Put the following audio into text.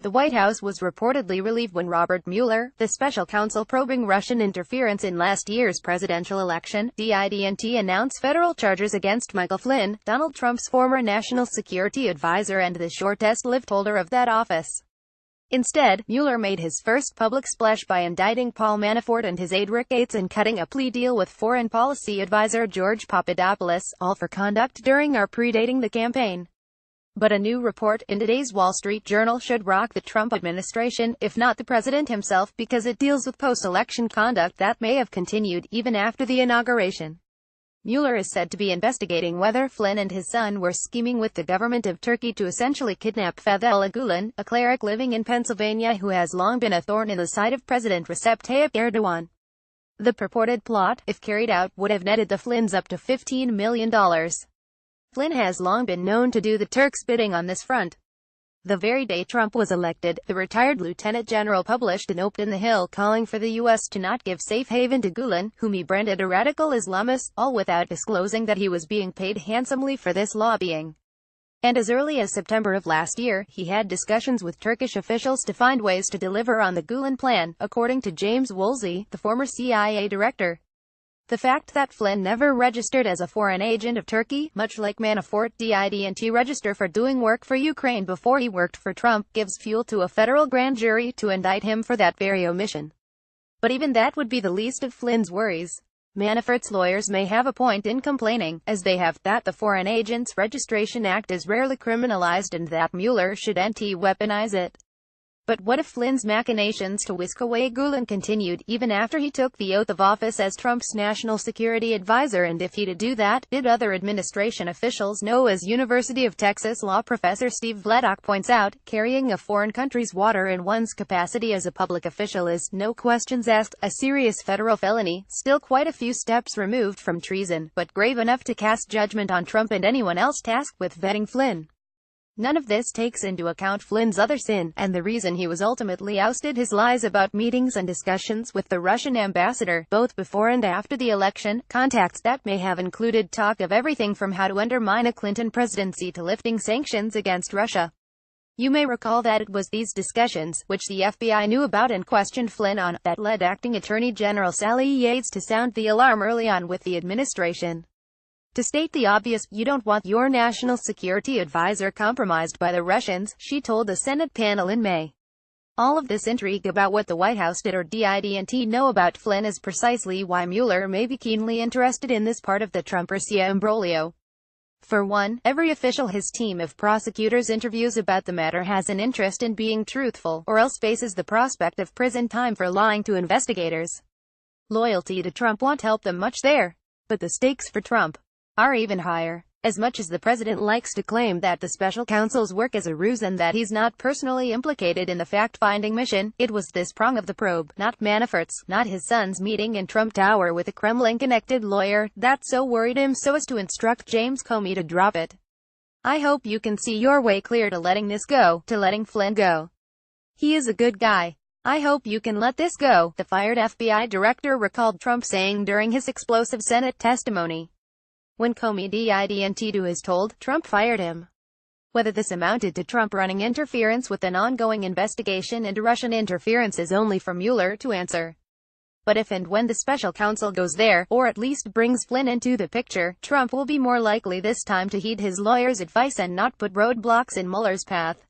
The White House was reportedly relieved when Robert Mueller, the special counsel probing Russian interference in last year's presidential election, didn't announce federal charges against Michael Flynn, Donald Trump's former national security advisor and the shortest-lived holder of that office. Instead, Mueller made his first public splash by indicting Paul Manafort and his aide Rick Gates and cutting a plea deal with foreign policy advisor George Papadopoulos, all for conduct during or predating the campaign. But a new report in today's Wall Street Journal should rock the Trump administration, if not the president himself, because it deals with post-election conduct that may have continued even after the inauguration. Mueller is said to be investigating whether Flynn and his son were scheming with the government of Turkey to essentially kidnap Fethullah Gulen, a cleric living in Pennsylvania who has long been a thorn in the side of President Recep Tayyip Erdogan. The purported plot, if carried out, would have netted the Flynns up to $15 million. Flynn has long been known to do the Turks' bidding on this front. The very day Trump was elected, the retired lieutenant general published a note in The Hill calling for the U.S. to not give safe haven to Gulen, whom he branded a radical Islamist, all without disclosing that he was being paid handsomely for this lobbying. And as early as September of last year, he had discussions with Turkish officials to find ways to deliver on the Gulen plan, according to James Woolsey, the former CIA director. The fact that Flynn never registered as a foreign agent of Turkey, much like Manafort didn't register for doing work for Ukraine before he worked for Trump, gives fuel to a federal grand jury to indict him for that very omission. But even that would be the least of Flynn's worries. Manafort's lawyers may have a point in complaining, as they have, that the Foreign Agents Registration Act is rarely criminalized and that Mueller shouldn't weaponize it. But what if Flynn's machinations to whisk away Gulen continued, even after he took the oath of office as Trump's national security advisor, and if he did do that, did other administration officials know? As University of Texas law professor Steve Vladok points out, carrying a foreign country's water in one's capacity as a public official is, no questions asked, a serious federal felony, still quite a few steps removed from treason, but grave enough to cast judgment on Trump and anyone else tasked with vetting Flynn. None of this takes into account Flynn's other sin, and the reason he was ultimately ousted: his lies about meetings and discussions with the Russian ambassador, both before and after the election, contacts that may have included talk of everything from how to undermine a Clinton presidency to lifting sanctions against Russia. You may recall that it was these discussions, which the FBI knew about and questioned Flynn on, that led Acting Attorney General Sally Yates to sound the alarm early on with the administration. To state the obvious, you don't want your national security advisor compromised by the Russians, she told a Senate panel in May. All of this intrigue about what the White House did or didn't know about Flynn is precisely why Mueller may be keenly interested in this part of the Trump-Russia imbroglio. For one, every official his team of prosecutors interviews about the matter has an interest in being truthful, or else faces the prospect of prison time for lying to investigators. Loyalty to Trump won't help them much there. But the stakes for Trump are even higher. As much as the president likes to claim that the special counsel's work is a ruse and that he's not personally implicated in the fact-finding mission, it was this prong of the probe, not Manafort's, not his son's meeting in Trump Tower with a Kremlin-connected lawyer, that so worried him so as to instruct James Comey to drop it. I hope you can see your way clear to letting this go, to letting Flynn go. He is a good guy. I hope you can let this go, the fired FBI director recalled Trump saying during his explosive Senate testimony. When Comey didn't do as told, Trump fired him. Whether this amounted to Trump running interference with an ongoing investigation into Russian interference is only for Mueller to answer. But if and when the special counsel goes there, or at least brings Flynn into the picture, Trump will be more likely this time to heed his lawyer's advice and not put roadblocks in Mueller's path.